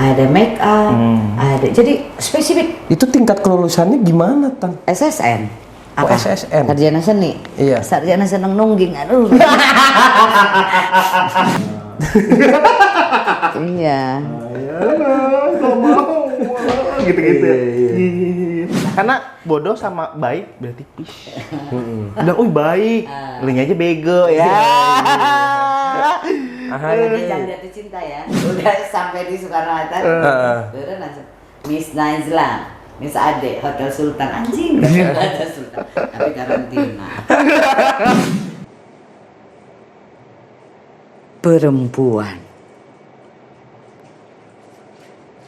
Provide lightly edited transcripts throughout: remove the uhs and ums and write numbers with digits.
ada make up, ada jadi spesifik. Itu tingkat kelulusannya gimana, Tan? SSN. Oh, Apa? SSN. Sarjana seni. Iya. Sarjana seneng nungging, aduh. Iya. Gitu-gitu. Karena bodoh sama baik beda tipis. Bilang, baik, linknya aja bego ya. Jangan jatuh cinta ya. Udah sampai di Soekarno Hatta. Udah langsung Miss Najla, Miss Ade, Hotel Sultan, anjing. Hotel Sultan. Tapi karantina. Perempuan.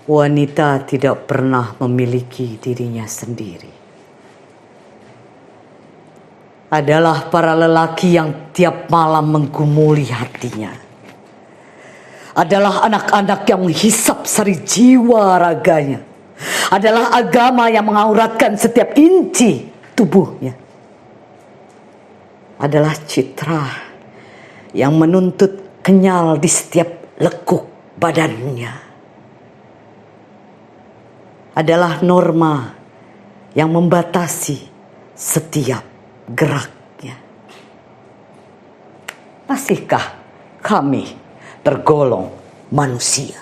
Wanita tidak pernah memiliki dirinya sendiri. Adalah para lelaki yang tiap malam menggumuli hatinya. Adalah anak-anak yang menghisap sari jiwa raganya. Adalah agama yang mengauratkan setiap inci tubuhnya. Adalah citra yang menuntut kenyal di setiap lekuk badannya. Adalah norma yang membatasi setiap geraknya. Masihkah kami tergolong manusia?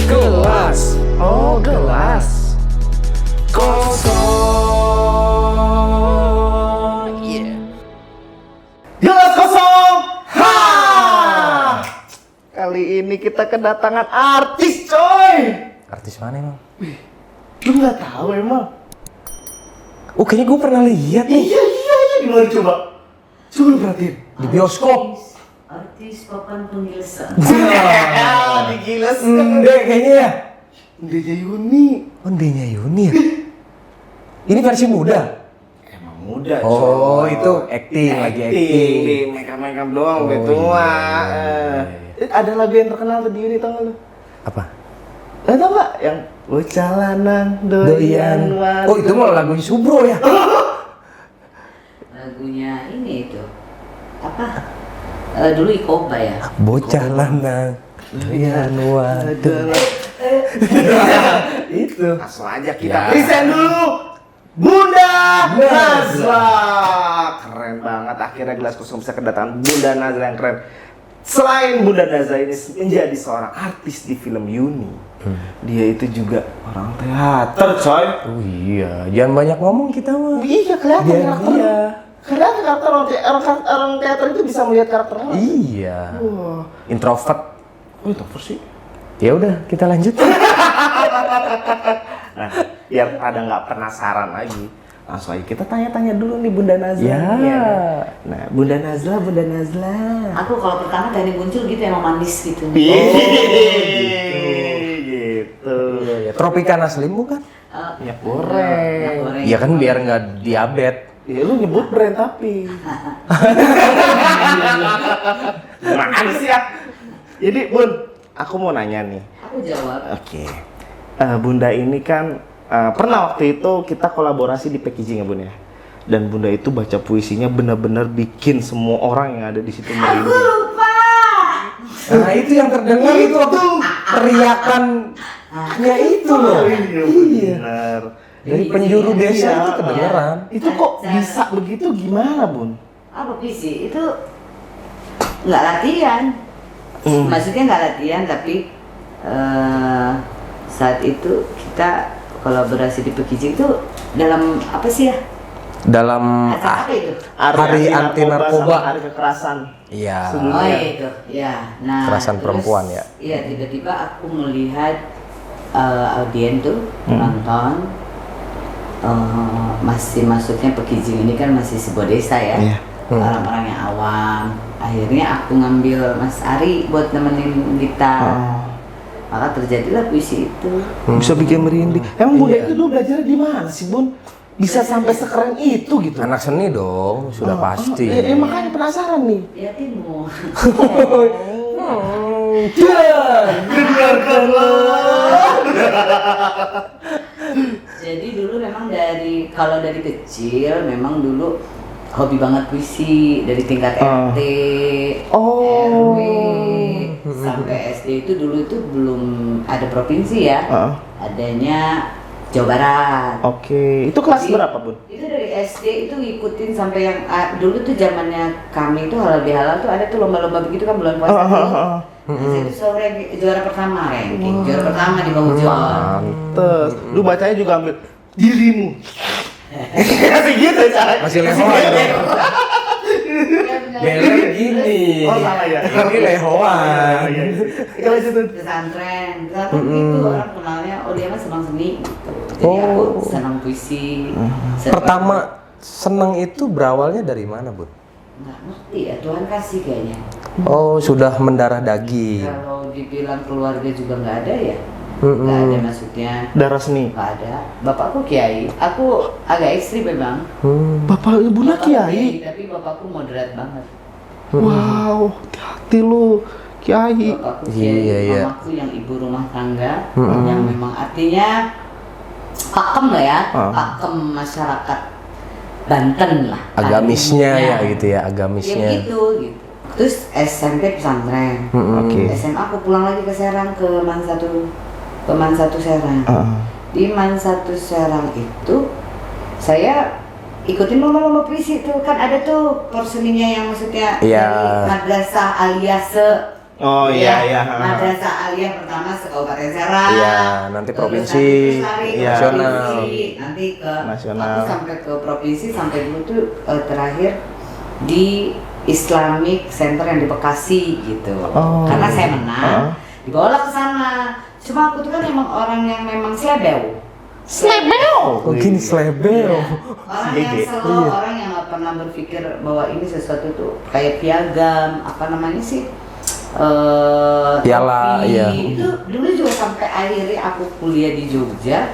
Gelas. Oh, gelas. Kosong. Gelas kosong. Ha! Kali ini kita kedatangan artis, coy. Artis mana emang? Lu nggak tahu emang? Oh, kayaknya gue pernah lihat nih. Iya. Di mana coba? Coba lu perhatiin. Di bioskop. Artis papan pengilsa. Digiles. Kayaknya ya. Ndenya Yuni. Oh, Ndenya Yuni ya? Ini versi muda? Emang muda, Oh, coy. itu acting, lagi acting. Di makeup doang, udah tua. Ada lagu yang terkenal tuh di Yuni, tau gak lu? Apa? Tau gak? Yang bocah lanang doyan wanita. Oh, itu mah lagunya Subro ya? Lagunya ini itu apa? Dulu Ikoba ya. Bocah lanang doyan wanita. Itu. Langsung aja kita Ya. present dulu Bunda Nazla. Keren banget, akhirnya Gelas Kosong bisa kedatangan Bunda Nazla yang keren. Selain Bunda Nazla ini menjadi seorang artis di film Yuni, dia itu juga orang teater, coy. Oh iya, jangan banyak ngomong kita mah. Iya, kelihatan Dia- karakternya. iya. Kelihatan karakter orang teater itu bisa melihat karakter orang. Iya. Wah. Introvert. Oh, itu apa sih? Ya udah, kita lanjut. Nah, biar pada nggak penasaran lagi, langsung aja kita tanya-tanya dulu nih Bunda Nazla. Ya. Iya. Nah, Bunda Nazla. Aku kalau pertama dari muncul gitu emang manis gitu. Gitu. Tropicana Slim bukan? Minyak goreng. Iya kan biar nggak diabetes. Ya lu nyebut brand tapi. Gimana sih ya? Jadi Bun, aku mau nanya nih. Aku jawab. Oke. Bunda ini kan pernah waktu itu kita kolaborasi di packaging ya Bun ya. Dan Bunda itu baca puisinya benar-benar bikin semua orang yang ada di situ merinding. Nah itu yang terdengar itu waktu teriakannya itu loh. Iya benar. Dari penjuru desa itu kedengeran. Itu kok bisa begitu gimana Bun? Apa visi? Itu nggak latihan. Maksudnya nggak latihan tapi saat itu kita kolaborasi di packaging itu dalam apa sih ya? Dalam Acara apa itu? Hari anti narkoba. sama hari kekerasan. Iya. Oh iya itu, ya. Nah, Kekerasan perempuan, ya. Iya, tiba-tiba aku melihat audien tuh nonton, masih masuknya packaging ini kan masih sebuah desa ya, Iya. orang-orang yang awam. Akhirnya aku ngambil Mas Ari buat nemenin kita. Maka terjadilah puisi itu. Bisa bikin merinding. Emang Bunda Iya. itu dulu belajar di mana sih Bun? Bisa sampai sekeren itu gitu. Anak seni dong, sudah pasti. Makanya penasaran nih. Ya Timur. Jadi dulu memang kalau dari kecil memang dulu hobi banget puisi dari tingkat RT, RW, sampai SD itu dulu itu belum ada provinsi ya, adanya Jawa Barat. Oke, itu kelas berapa, Bun? Itu dari SD itu ngikutin sampai yang dulu tuh zamannya kami tuh halal bihalal tuh ada tuh lomba-lomba begitu kan bulan puasa tuh. Nah, saya itu selalu juara pertama ranking, juara pertama di bawah juara. Pantes. Lu bacanya juga ambil dirimu. Masih gitu, Cak. Masih lehoan dong. Beler gini. Oh, salah ya. Ini lehoan. Kita lanjutin. Pesantren itu orang kenalnya, oh dia mah senang seni. Jadi aku senang puisi. Pertama seneng itu berawalnya dari mana, Bun? Nggak ngerti ya, Tuhan kasih kayaknya. Oh, sudah mendarah daging. Kalau dibilang keluarga juga nggak ada ya. Nggak ada maksudnya. Darah seni. Nggak ada. Bapakku kiai. Aku agak ekstrim memang. Bapak ibunya Bapakku kiai. Tapi bapakku moderat banget. Wow, hati-hati lu, kiai. Bapakku kiai, Iya. mamaku yang ibu rumah tangga, yang memang artinya pakem lah ya, pakem masyarakat Banten lah. Agamisnya ya Kalinya. gitu ya, agamisnya. Ya gitu. Terus SMP pesantren. Oke. SMA aku pulang lagi ke Serang ke Man 1 Serang. Di Man 1 Serang itu saya ikutin lomba-lomba puisi itu kan ada tuh porseninya yang maksudnya Iya. dari madrasah Aliase. Oh iya. Madrasah Aliyah pertama se-Kabupaten Serang. Iya, nanti Terus provinsi, nanti lari ke nasional. provinsi, nanti ke Nasional. aku sampai ke provinsi sampai dulu tuh terakhir di Islamic Center yang di Bekasi gitu. Karena saya menang, dibawa ke sana. Cuma aku tuh kan emang orang yang memang slebeu. Oh, gini slebel. Iya. Orang yang slow, orang yang nggak pernah berpikir bahwa ini sesuatu tuh kayak piagam, apa namanya sih? Piala, topi. iya. Itu dulu juga sampai akhirnya aku kuliah di Jogja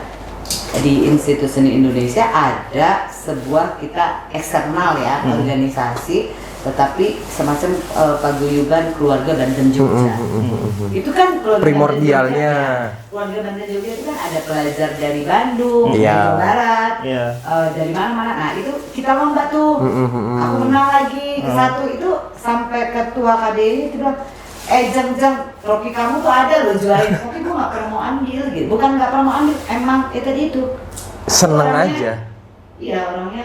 di Institut Seni Indonesia ada sebuah kita eksternal ya organisasi, tetapi semacam paguyuban keluarga Banten Jogja. Itu kan keluarga Primordialnya. keluarga Banten Jogja itu kan ada pelajar dari Bandung, dari Iya. Jawa Barat, Iya. dari mana-mana. Nah itu kita lomba tuh. Aku menang lagi ke satu itu sampai ketua KDI itu bilang, jang trofi kamu tuh ada loh jualin, tapi gue nggak pernah mau ambil gitu. Bukan nggak pernah mau ambil, emang itu. Seneng Orangnya- aja. Iya orangnya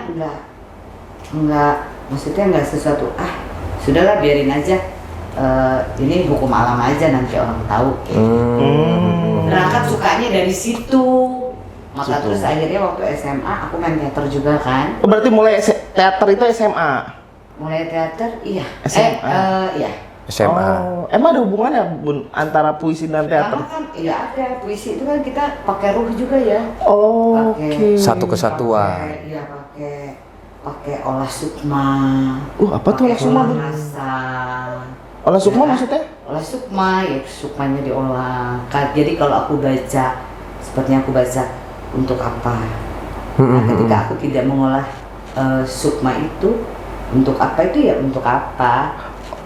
enggak, maksudnya enggak sesuatu. Sudahlah biarin aja. Ini hukum alam aja nanti orang tahu. Berangkat sukanya dari situ. Maka terus akhirnya waktu SMA aku main teater juga kan. Berarti mulai teater itu SMA. Mulai teater, iya. SMA. Iya. SMA. Oh, emang ada hubungannya, Bun, antara puisi dan teater? Karena kan iya ada puisi itu kan kita pakai ruh juga ya. Oh, Pakai- oke. Satu kesatuan. Iya pakai olah sukma. Apa tuh olah sukma, Bun? Rasa. Olah sukma Ya. maksudnya? Olah sukma, ya sukmanya diolah. Jadi kalau aku baca, sepertinya aku baca untuk apa? Nah, ketika aku tidak mengolah sukma itu, untuk apa itu ya untuk apa?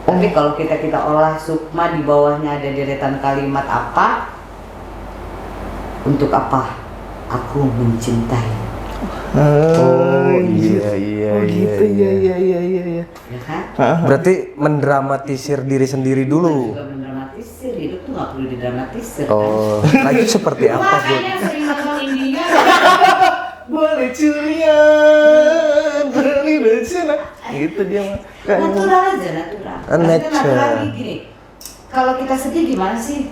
Tapi kalau kita olah sukma di bawahnya ada deretan kalimat apa? Untuk apa? Aku mencintai. Oh, iya. Oh gitu, iya. Ya kan? Berarti mendramatisir diri sendiri dulu. Juga mendramatisir, hidup tuh nggak perlu didramatisir. Oh, lagi seperti apa, Bun? Makanya sering nonton India. Boleh curian, beli bencana. Gitu dia mah. Natural aja, natural. Maksudnya natural gini. Kalau kita sedih gimana sih?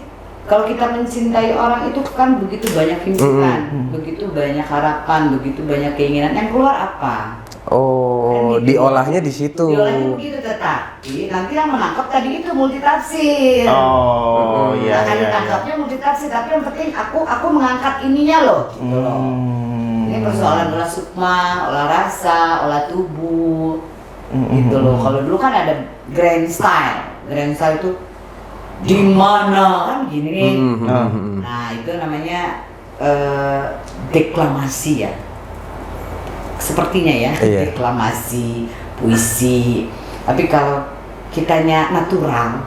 Kalau kita mencintai orang itu kan begitu banyak impian, begitu banyak harapan, begitu banyak keinginan. Yang keluar apa? Oh, Kan gitu. diolahnya di situ. Diolahnya begitu, tetapi nanti yang menangkap tadi itu multitafsir. Oh, iya. Akan ditangkapnya multitafsir, tapi yang penting aku mengangkat ininya loh. Gitu loh. Ini persoalan olah sukma, olah rasa, olah tubuh, gitu loh. Kalau dulu kan ada grand style itu di mana kan gini nih. Nah itu namanya deklamasi ya. Sepertinya ya, Iya. deklamasi, puisi. Tapi kalau kitanya natural,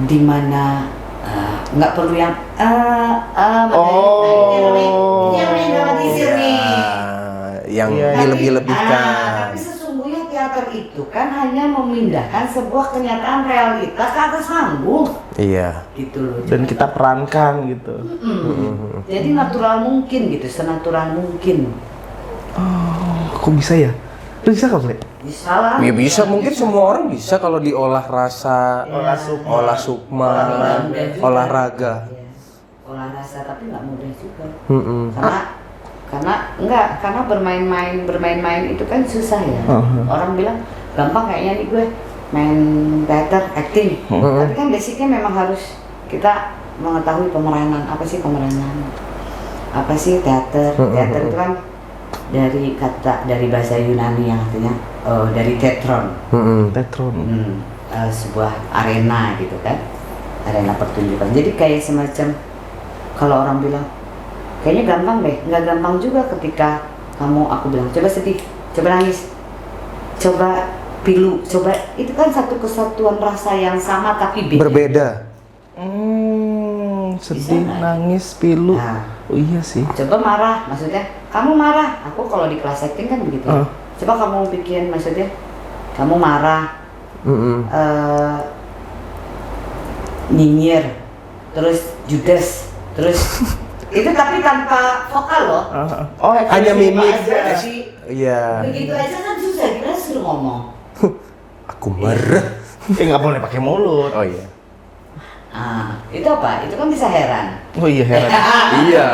dimana nggak perlu yang Yang Iya. dilebih-lebihkan. tapi sesungguhnya teater itu kan hanya memindahkan sebuah kenyataan realita ke atas panggung, Iya. gitu loh. Dan kita perankan gitu. Jadi natural mungkin gitu, senatural mungkin. Oh, kok bisa ya? Lu bisa kok, Le? Bisa lah. Ya bisa, mungkin semua orang bisa kalau diolah rasa, olah sukma, olahraga. Iya. Olah rasa, tapi nggak mudah juga. Mm-mm. Karena bermain-main itu kan susah ya. Orang bilang gampang kayaknya nih gue main teater, acting. Tapi kan basicnya memang harus kita mengetahui pemeranan. Apa sih pemeranan? Apa sih teater? Teater itu kan dari bahasa Yunani yang artinya dari tetron. Tetron. Sebuah arena gitu kan, arena pertunjukan. Jadi kayak semacam kalau orang bilang kayaknya gampang deh, nggak gampang juga ketika aku bilang coba sedih, coba nangis, coba pilu, coba itu kan satu kesatuan rasa yang sama tapi beda. Berbeda. Sedih, Bisa nggak? nangis, pilu. Nah. Oh iya sih. Coba marah, maksudnya kamu marah. Aku kalau di kelas acting kan begitu. Coba kamu bikin, maksudnya kamu marah, nyinyir, terus judes, terus itu tapi tanpa vokal loh. Oh, Hanya mimik. aja. Iya. Begitu aja kan susah, kita suruh ngomong. Aku marah. Nggak boleh pakai mulut. Oh iya. Itu apa? Itu kan bisa heran, Oh iya heran. Iya.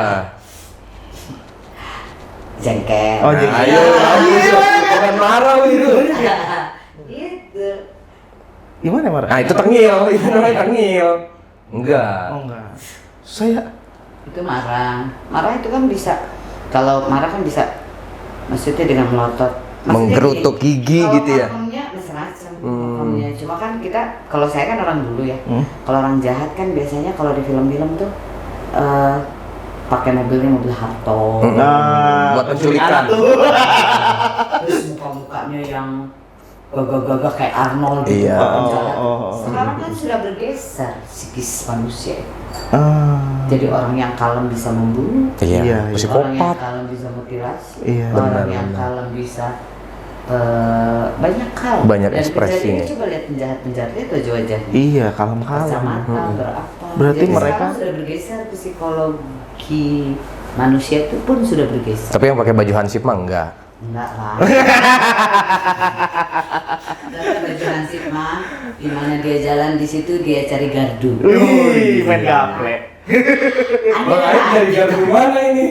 jengkel. Oh, jengkel. Ayo, bukan marah itu. Itu. Gimana marah? Nah, itu tengil, itu namanya tengil. Enggak. Oh enggak. Saya Itu marah. Marah itu kan bisa, kalau marah kan bisa, maksudnya dengan melotot. Maksudnya Menggerutuk gini, gigi kalau gitu ya? pakemnya macam-macam. Pakemnya. Cuma kan kita, kalau saya kan orang dulu ya. Kalau orang jahat kan biasanya kalau di film-film tuh pakai mobilnya mobil Harto. Buat penculikan. Terus muka-mukanya yang gagah-gagah kayak Arnold gitu. Iya. Orang jahat. Oh. Sekarang kan sudah bergeser psikis manusia. Jadi orang yang kalem bisa membunuh. Iya. Iya, Orang yang Psikopat. kalem bisa mutilasi. Iya, Orang benar, yang benar. kalem bisa banyak hal. Banyak Dan ekspresinya. penjahat ini coba lihat penjahat-penjahatnya tuh wajahnya. Iya, kalem-kalem. Kacamata berapa. Berarti Jadi mereka- sekarang sudah bergeser psikologi manusia itu pun sudah bergeser. Tapi yang pakai baju hansip mah enggak. Enggak lah. Ada baju hansip mah, di mana dia jalan di situ dia cari gardu. Wih, main gaple. dari gardu mana ini?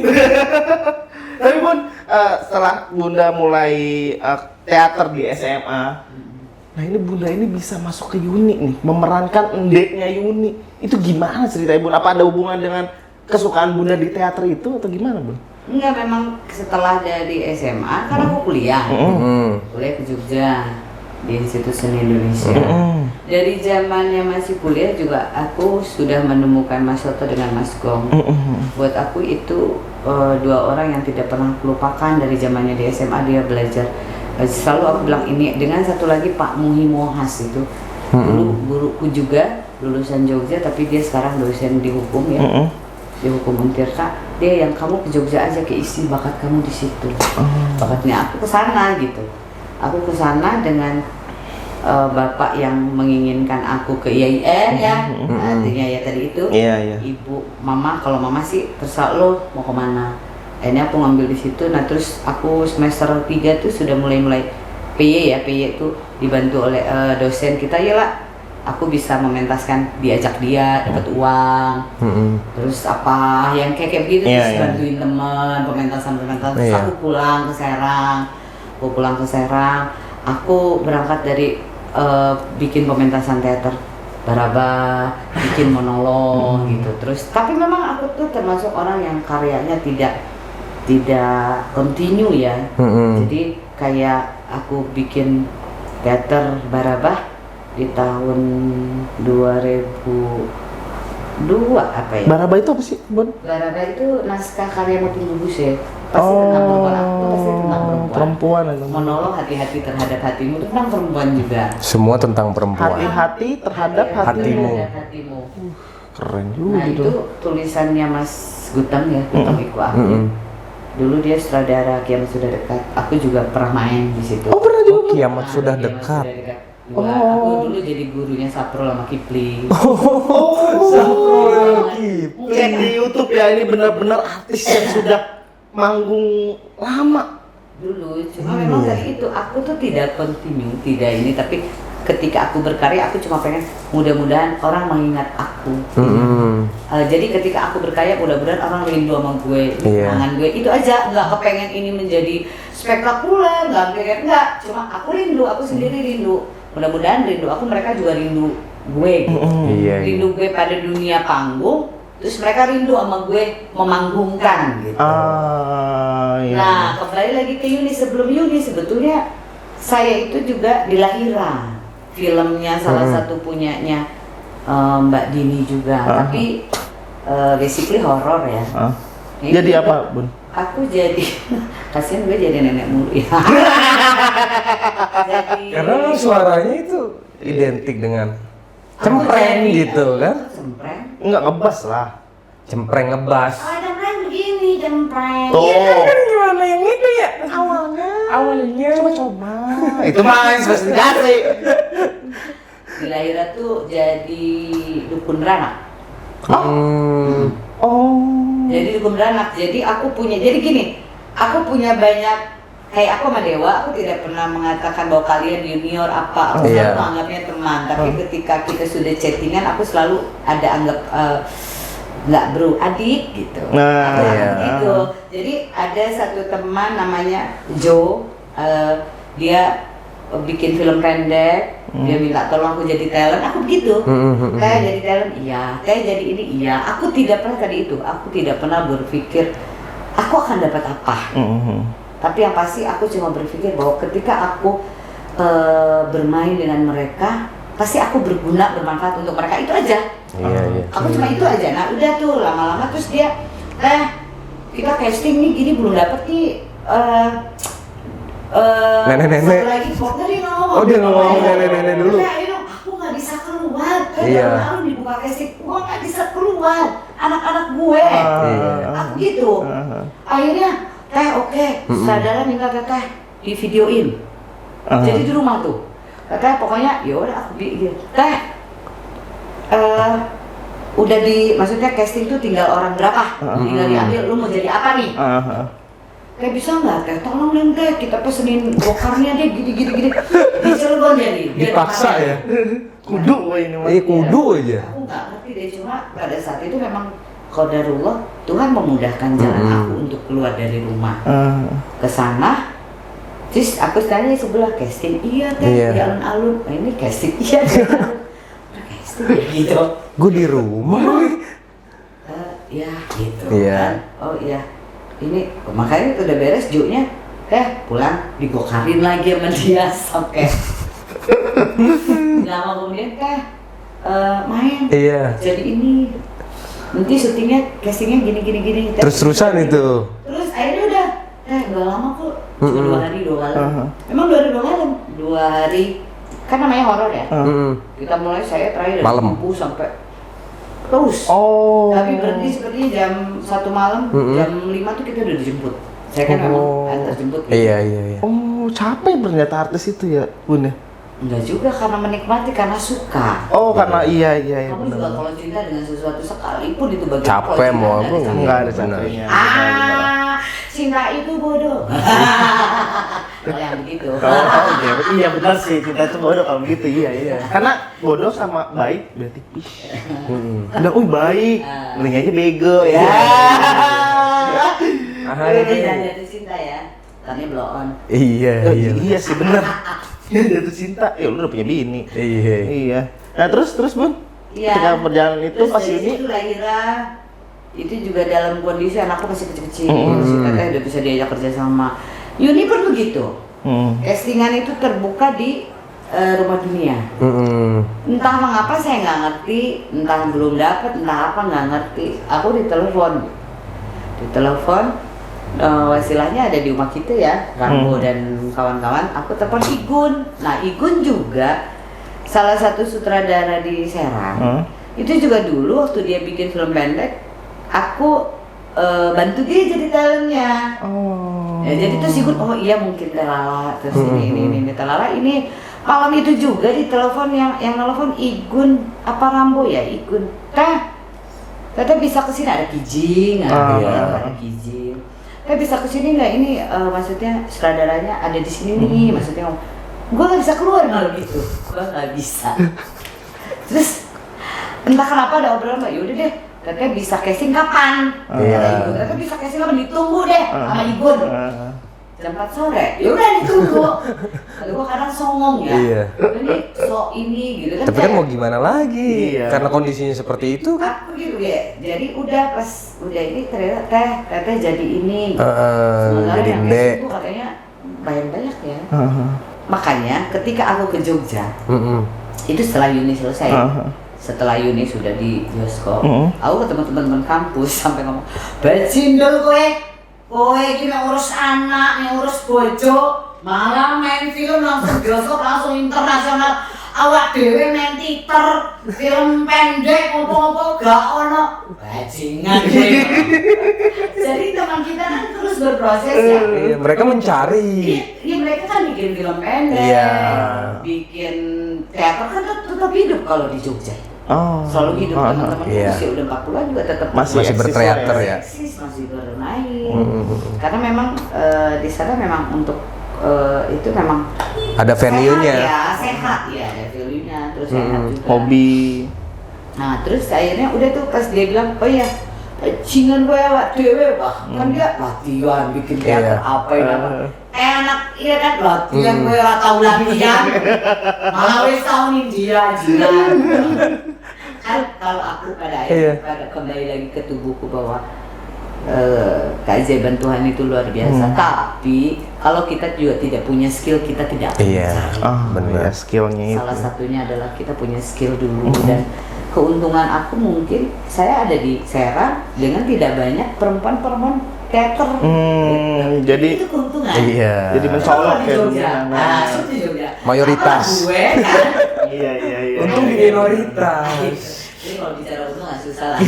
Tapi Bun, setelah Bunda mulai teater di SMA, nah ini Bunda ini bisa masuk ke Yuni nih, memerankan endeknya Yuni. Itu gimana ceritanya Bun? Apa ada hubungan dengan kesukaan Bunda di teater itu atau gimana Bun? Enggak, memang setelah dari SMA kan aku kuliah. Kuliah ke Jogja di Institut Seni Indonesia. Dari zamannya masih kuliah juga aku sudah menemukan Mas Soto dengan Mas Gong. Buat aku itu dua orang yang tidak pernah lupakan dari zamannya di SMA dia belajar. Selalu aku bilang ini dengan satu lagi Pak Muhi Mohas itu. Dulu guruku juga lulusan Jogja tapi dia sekarang dosen di hukum ya. Di hukum Untirta. Dia yang kamu ke Jogja aja, keisi bakat kamu di situ. Bakatnya aku ke sana gitu. Aku ke sana dengan bapak yang menginginkan aku ke IAIN ya. Artinya ya tadi itu. Iya. Ibu, mama, kalau mama sih terserah lo mau kemana. Akhirnya aku ngambil di situ. Nah terus aku semester 3 tuh sudah mulai PY ya. PY itu dibantu oleh dosen kita ya lah. Aku bisa mementaskan, diajak dia dapat uang, terus apa yang kayak begitu, terus bantuin teman, pementasan. Terus aku pulang ke Serang, aku berangkat dari bikin pementasan teater Baraba, bikin monolog gitu. Terus tapi memang aku tuh termasuk orang yang karyanya tidak kontinu ya. Jadi kayak aku bikin teater Baraba di tahun 2002 apa ya? Baraba itu apa sih Bun? Baraba itu naskah karya Motin Lubus ya. Pasti tentang perempuan, aku pasti tentang tentang perempuan itu. Monolog hati-hati terhadap hatimu itu tentang perempuan juga. Semua tentang perempuan. Hati-hati terhadap Hatimu. hatimu. Terhadap hatimu. Keren juga Nah itu tulisannya Mas Gutang ya, Gutang Iku Aku. Dulu dia sutradara Kiamat Sudah Dekat. Aku juga pernah main di situ. Oh pernah juga. Kiamat Nah, sudah Kiamat dekat. Sudah Dekat. Aku dulu jadi gurunya Saprul sama Kipling. Cek di YouTube ya, ini benar-benar artis yang sudah manggung lama. Dulu cuma memang dari itu aku tuh tidak continue, tidak ini, tapi ketika aku berkarya aku cuma pengen mudah-mudahan orang mengingat aku. Jadi ketika aku berkarya mudah-mudahan orang rindu sama gue, kenangan gue itu aja, nggak kepengen ini menjadi spektakuler, nggak, cuma aku rindu, aku sendiri rindu, mudah-mudahan rindu aku mereka juga rindu gue, rindu gue pada dunia panggung, terus mereka rindu sama gue memanggungkan gitu. Iya. Nah kembali lagi ke Yuni, sebelum Yuni sebetulnya saya itu juga di Lahira. Filmnya salah satu punyanya Mbak Dini juga, tapi basically horor ya. Jadi juga, apa, Bun? Aku jadi kasihan gue jadi nenek mulu ya. Jadi, Karena memang suaranya itu identik dengan cempreng gitu kan? Cempreng. Enggak ngebas lah. Cempreng ngebas. Oh cempreng begini cempreng. Tuh. Gimana yang itu ya? Awalnya. Coba. Itu mah investigasi. Di Lahira tuh jadi dukun beranak. Jadi dukun beranak. Jadi aku punya. Jadi gini, aku punya banyak. Kayak aku sama Dewa, aku tidak pernah mengatakan bahwa kalian junior apa. Aku selalu menganggapnya teman. Tapi ketika kita sudah chattingan, aku selalu ada anggap nggak bro, adik gitu. Gitu. Jadi ada satu teman namanya Joe, dia bikin film pendek, dia minta tolong aku jadi talent, aku begitu. Kayak jadi talent, iya. Kayak jadi ini, iya. Aku tidak pernah tadi itu. Aku tidak pernah berpikir aku akan dapat apa. Tapi yang pasti aku cuma berpikir bahwa ketika aku bermain dengan mereka, pasti aku berguna, bermanfaat untuk mereka, itu aja. Aku cuma itu aja. Nah udah tuh lama-lama terus dia, kita casting nih gini belum dapet nih. Nenek-nenek. Satu lagi pokoknya dia ngomong. Oh dia ngomong nenek-nenek dulu. Aku nggak bisa keluar. Lalu dibuka casting, gua nggak bisa keluar. Anak-anak gue, aku gitu. Akhirnya oke, saudara minta teteh di videoin. Jadi di rumah tuh. Teteh pokoknya yaudah aku bikin. Udah maksudnya casting tuh tinggal orang berapa? Tinggal diambil, lu mau jadi apa nih? Kayak bisa nggak teh? Tolong dong teh, kita pesenin gokarnya deh gini. Di Cilegon jadi. Dipaksa ya? Kudu ini mah. Kudu aja. Aku nggak ngerti deh, cuma pada saat itu memang qadarullah, Tuhan memudahkan jalan aku untuk keluar dari rumah ke sana. Terus aku tanya sebelah casting, iya teh di alun-alun. Nah, ini casting iya casting gitu. Gue di rumah nih. Ya gitu kan. Oh iya. Ini makanya udah beres Ju-nya. Pulang digokarin lagi sama dia sampai lama kemudian main. Jadi ini nanti syutingnya, castingnya gini. Terus-terusan itu. Terus akhirnya udah, nggak lama kok, cuma 2 hari 2 malam. Memang 2 hari 2 malam, 2 hari, kan namanya horor ya. Kita mulai saya terakhir dari Mampu sampai terus. Tapi berhenti sepertinya jam 1 malam, jam 5 tuh kita udah dijemput. Saya kan memang antar jemput. Gitu. Iya. Oh capek ternyata artis itu ya, Bun ya? Enggak juga, karena menikmati, karena suka. Karena iya. Kamu juga kalau cinta dengan sesuatu sekalipun itu bagian capek mau aku nggak ada capeknya. Cinta itu bodoh. Kalau yang begitu. Iya benar sih, cinta itu bodoh kalau begitu, iya. Karena bodoh sama baik berarti Udah, baik, mending aja bego ya. Jangan jatuh cinta ya, karena blow on. Iya sih benar. Jatuh cinta, lu udah punya bini. Iya. Nah terus Bun, ketika perjalanan itu pas ini itu Lahira, itu juga dalam kondisi anakku masih kecil-kecil, si teteh udah bisa diajak kerja sama. Yuni pun begitu. Castingan itu terbuka di Rumah Dunia. Entah mengapa saya nggak ngerti, entah belum dapat, entah apa nggak ngerti. Aku ditelepon, wasilahnya ada di rumah kita ya, Rambo dan kawan-kawan. Aku telepon Igun. Nah, Igun juga salah satu sutradara di Serang. Itu juga dulu waktu dia bikin film pendek, aku bantu dia jadi talentnya. Ya, jadi terus Igun, oh iya mungkin Telala, terus ini Telala ini malam itu juga di telepon yang telepon Igun apa Rambo ya, Igun. Teteh bisa kesini, ada Kijing, ada Kijing. Bisa kesini nggak ini maksudnya sutradaranya ada di sini nih, maksudnya gue nggak bisa keluar malam itu, gue nggak bisa. Terus entah kenapa ada obrolan, yaudah deh, Teteh bisa casting kapan? Teteh bisa casting kapan? Ditunggu deh sama Igun. Jam 4 sore, yaudah ditunggu. Kalau gue kadang songong ya, ini ini gitu kan. Tapi kan mau gimana lagi? Karena kondisinya seperti itu kan. Aku gitu ya, jadi udah pas udah ini ternyata Teteh jadi ini. Jadi yang Dek. itu katanya banyak ya. Makanya ketika aku ke Jogja, itu setelah Yuni selesai. Setelah Yuni sudah di bioskop, aku ketemu teman-teman kampus sampai ngomong, "Bajindul kowe iki nek urus anak, nek urus bojo, malah main film langsung bioskop langsung internasional. Awak dhewe main teater, film pendek opo-opo gak ono bajingan." Jadi teman kita kan terus berproses ya. Mereka mencari. Iya, mereka kan bikin film pendek, bikin teater kan tetap hidup kalau di Jogja. Selalu hidup, teman-teman usia udah 40-an juga tetap masih berteater ya. Masih bermain. Karena memang di sana memang untuk itu memang ada venue-nya. Sehat ya, ada venue-nya, terus sehat juga. Hobi. Nah, terus akhirnya udah tuh pas dia bilang, "Oh iya, jingan gue awak dewe, kan dia latihan bikin teater apa yang enak, iya kan latihan gue ora tau latihan. Malah wis tahun dia jingan." Kan kalau aku pada akhirnya pada kembali lagi ke tubuhku bahwa keajaiban Tuhan itu luar biasa. Tapi kalau kita juga tidak punya skill, kita tidak akan mencari. Benar. Skillnya itu. Salah satunya adalah kita punya skill dulu dan keuntungan aku mungkin saya ada di Serang dengan tidak banyak perempuan-perempuan teater. Jadi itu keuntungan. Jadi mencolok ya Jogja. Di Jogja. Mayoritas. Gue kan. Iya. Untung di minoritas. Jadi kalau bicara untung nggak susah lah.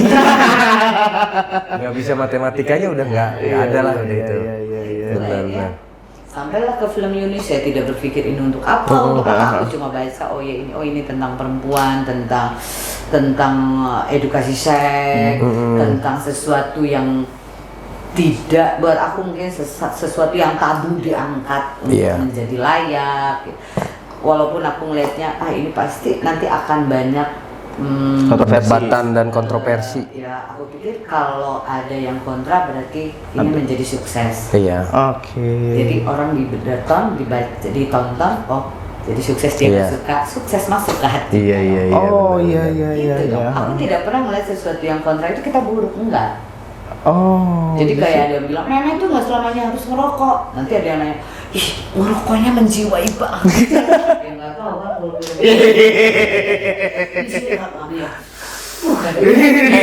Nggak bisa matematikanya udah nggak ada lah udah itu. Benar. Sampailah ke film Yuni, saya tidak berpikir ini untuk apa, aku cuma baca ini tentang perempuan, tentang edukasi seks, tentang sesuatu yang tidak buat aku mungkin sesuatu yang tabu diangkat untuk menjadi layak. Walaupun aku ngelihatnya ini pasti nanti akan banyak perdebatan dan kontroversi. Ya, aku pikir kalau ada yang kontra berarti ini menjadi sukses. Jadi orang ditonton, oh jadi sukses dia suka, sukses masuk ke hati. Iya. Aku tidak pernah melihat sesuatu yang kontra itu kita buruk, enggak. Jadi gitu. kayak ada yang bilang, "Nenek itu nggak selamanya harus ngerokok." Nanti ada yang nanya, "Ih, ngerokoknya menjiwai banget." Ya nggak tahu kan kalau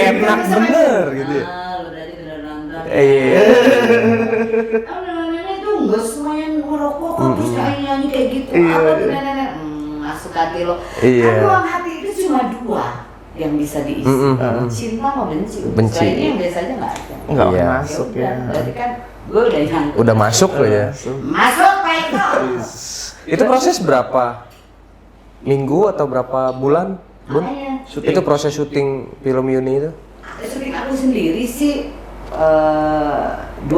Enak bener gitu ya. Lu berarti bener nonton. Nenek itu nggak semuanya ngerokok kok, terus nyanyi kayak gitu. Apa tuh nenek? Masuk hati lo. Kan ruang hati itu cuma dua yang bisa diisi, cinta sama benci. Selainnya yang biasanya nggak ada. Nggak masuk ya. Berarti kan gue udah nyangkut. Udah masuk lo ya. Masuk Pak Eko. Itu proses berapa minggu atau berapa bulan, Bun? Itu proses syuting film Yuni itu? Syuting aku sendiri sih 2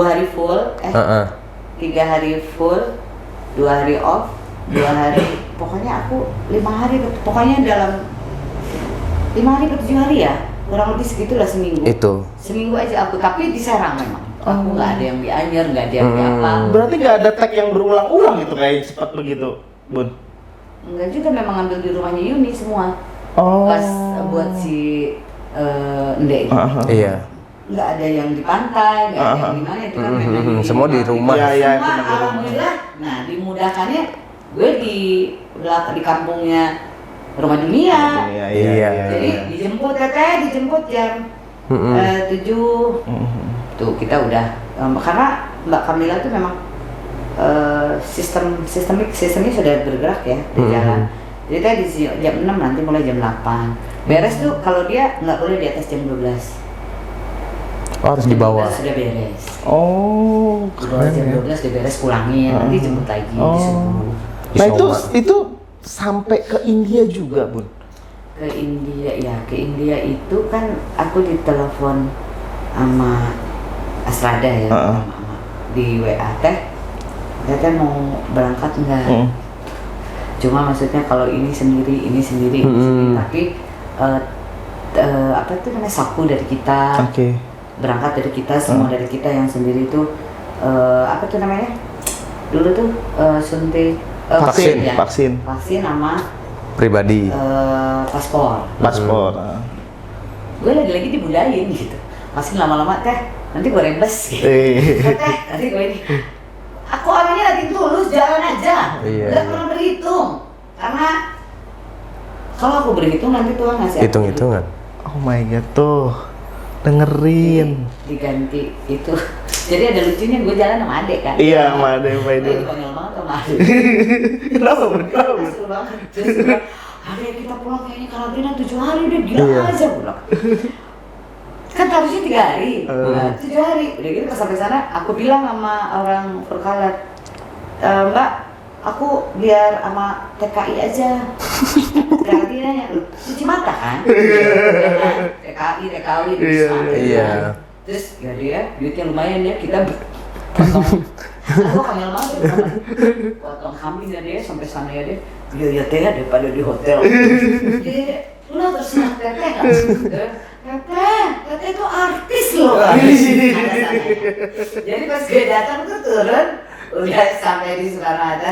hari full, 3 hari full, 2 hari off, 2 hari. Pokoknya aku 5 hari. Pokoknya dalam 5 hari atau 7 hari ya, kurang lebih segitulah seminggu. Itu. Seminggu aja aku, tapi di Serang memang. Aku nggak ada yang di Anyer, nggak ada yang di apa. Berarti nggak ada tag yang berulang-ulang gitu kayak cepat begitu, Bun? Enggak juga, memang ngambil di rumahnya Yuni semua. Pas buat si Ndek itu. Nggak ada yang di pantai, nggak ada yang di mana, itu kan memang semua di rumah. Iya, semua alhamdulillah. Nah, dimudahkannya gue di kampungnya Rumah Dunia. Iya. Jadi dijemput Teteh, dijemput jam 7. Tuh kita udah karena Mbak Kamila tuh memang sistemnya sudah bergerak ya di jalan. Jadi tadi jam 6 nanti mulai jam 8. Beres tuh kalau dia nggak boleh di atas jam 12. Oh, harus di bawah. Sudah beres. Oh, Di bawah jam 12 dia beres pulangin, nanti jemput lagi di subuh. Nah itu sampai ke India juga, Bun. Ke India itu kan aku ditelepon sama Asrada ya, sama di WA teh mau berangkat enggak? Cuma maksudnya kalau ini sendiri, tapi apa tuh namanya sapu dari kita, berangkat dari kita, semua dari kita yang sendiri itu apa tuh namanya? Dulu tuh suntik vaksin sama pribadi. paspor. Gue lagi dibudayin gitu. Vaksin lama-lama teh, nanti gue rembes gitu. Teh, nanti gue ini. Aku orangnya lagi tulus, jalan aja. Gak pernah berhitung. Karena kalau aku berhitung nanti Tuhan ngasih aku Hitung-hitungan. Oh my god tuh, dengerin. Diganti itu. Jadi ada lucunya, gue jalan sama adek kan. Iya, sama adek, sama adek. Itu konyol banget sama adek. Kenapa, Bun? Seru banget. Terus dia bilang, adek kita pulang kayaknya karantina 7 hari deh, gila aja pulang. Kan harusnya 3 hari, 7 hari. Udah gitu pas sampai sana, aku bilang sama orang Perkalat, Mbak, aku biar sama TKI aja. Karantinanya, cuci mata kan? TKI, Iya. Terus ya dia, duitnya lumayan ya, kita potong. Aku konyol banget, potong kambing ya dia sampai sana ya dia. Iya teh daripada di hotel. Lu terserah teteh kan? Teteh itu artis loh. Jadi pas gue datang tuh turun, udah sampai di Soekarno-Hatta,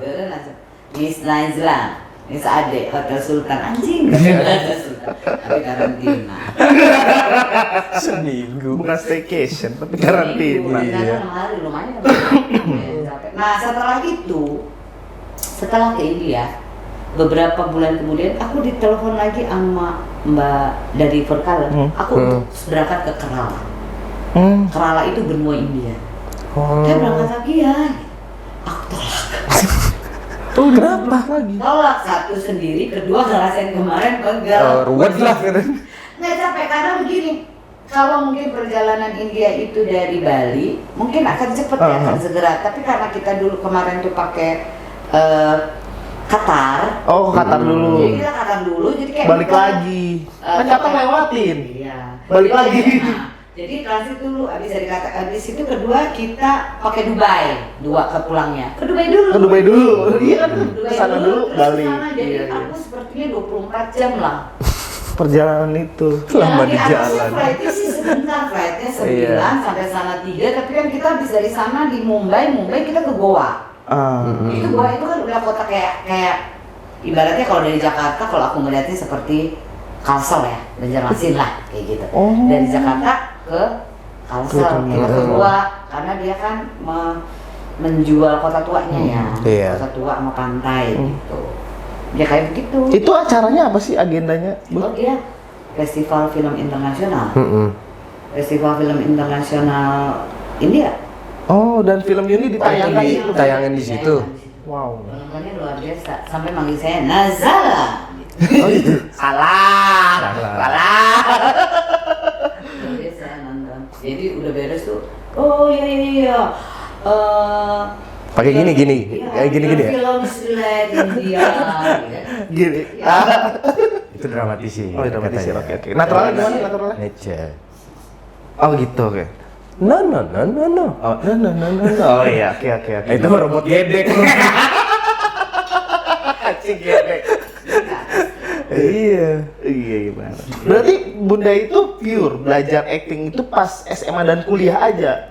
turun langsung Miss Najla, Miss Ade, Hotel Sultan, anjing Hotel Sultan, tapi karantina. Seminggu. Bukan staycation, tapi karantina. Iya. 6 hari lumayan. Nah setelah ke India, beberapa bulan kemudian aku ditelepon lagi sama Mbak dari Verkala. Aku untuk berangkat ke Kerala. Kerala itu benua India. Dia berangkat lagi ya. Aku tolak. Oh, kenapa lagi? Tolak, satu sendiri, kedua ngerasain kemarin enggak. Ruwet lah kan. Nggak capek karena begini. Kalau mungkin perjalanan India itu dari Bali, mungkin akan cepet ya, akan segera. Tapi karena kita dulu kemarin tuh pakai Qatar. Oh, Qatar dulu. Jadi kita Qatar dulu, jadi kayak balik lagi. Kan Qatar lewatin. Iya. Balik lagi. Jadi transit dulu, habis itu kedua kita pakai Dubai, 2 ke pulangnya. Ke Dubai dulu. Iya kan, kesana dulu, Bali. Jadi aku sepertinya 24 jam lah. Perjalanan itu lama di atasnya jalan. Flightnya sih sebentar, flightnya 9 sampai sana 3, tapi kan kita habis dari sana di Mumbai kita ke Goa. Itu Goa itu kan udah kota kayak ibaratnya kalau dari Jakarta, kalau aku melihatnya seperti Kalsel ya, Banjarmasin lah kayak gitu. Dari Jakarta ke Kalsel, kita ke Goa, karena dia kan menjual kota tuanya ya, kota tua sama pantai gitu. Ya kayak begitu. Itu acaranya apa sih, agendanya? Oh dia Festival Film Internasional. Festival Film Internasional India. Oh, dan film ini Ditayangkan di situ. Wow. Nontonnya luar biasa. Sampai manggil saya Nazala. Oh gitu. Salah. Jadi saya nonton. Jadi udah beres tuh. Oh iya. Pakai gini ya. Film Sled India. Gini. Itu dramatisir. Oh, dramatisir. Oke. Naturalnya gimana? Naturalnya? Nature. Oh gitu, oke. No. Oh, no. Oh iya, oke. Itu robot gedek. Cing gedek. Iya gimana? Berarti Bunda itu pure belajar acting itu pas SMA dan kuliah aja?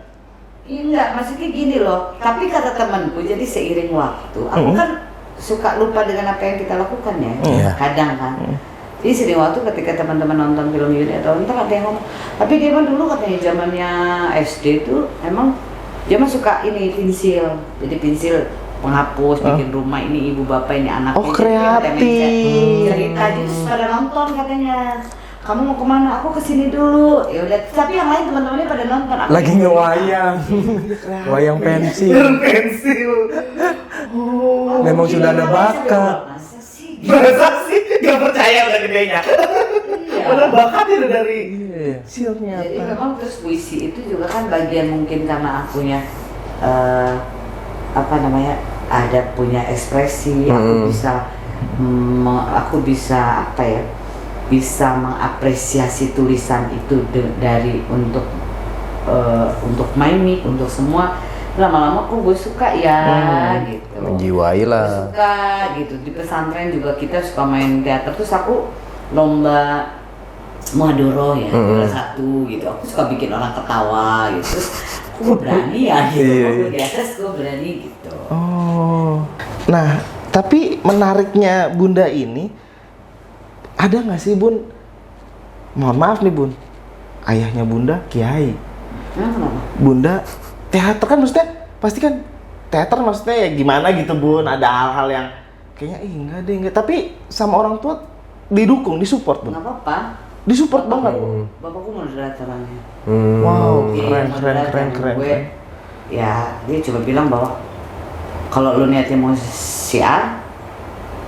Enggak, maksudnya gini loh. Tapi kata temanku, jadi seiring waktu, aku kan suka lupa dengan apa yang kita lakukan ya. Kadang kan. Jadi seiring waktu ketika teman-teman nonton film Yuni atau entar ada yang ngomong, tapi dia kan dulu katanya zamannya SD itu emang dia mah suka ini pensil. Jadi pensil penghapus, bikin rumah, ini ibu bapak, ini anaknya. Oh, kreatif. Cerita gitu pada nonton katanya. kamu mau kemana? Aku kesini dulu. Ya udah. Tapi yang lain teman-temannya pada nonton. Aku Lagi ngewayang. Wayang pensil. Pensil. Oh. Memang sudah ada bakat. Masa sih? Masa sih? Gak percaya udah gedenya. Iya. Udah bakatnya udah dari Iya. kecilnya. Jadi memang terus puisi itu juga kan bagian mungkin karena akunya apa namanya, ada punya ekspresi, aku bisa apa ya, bisa mengapresiasi tulisan itu dari untuk main untuk semua. Lama-lama kok gue suka ya gitu. Menjiwai lah. Gue suka gitu. Di pesantren juga kita suka main teater, terus aku lomba Muhadoro ya, juara 1 gitu. Aku suka bikin orang ketawa gitu. Terus aku berani ya gitu. Aku di atas gue berani gitu. Oh. Nah, tapi menariknya Bunda ini, ada nggak sih Bun? Mohon maaf nih Bun, ayahnya Bunda Kiai. Kenapa? Bunda teater kan maksudnya, pasti kan teater maksudnya ya gimana gitu Bun, ada hal-hal yang kayaknya enggak deh enggak, tapi sama orang tua didukung, disupport Bun. Nggak apa-apa. Disupport banget. Bapakku moderatornya. Wow, Iya, keren. Gue, ya dia coba bilang bahwa kalau lu niatnya mau siar,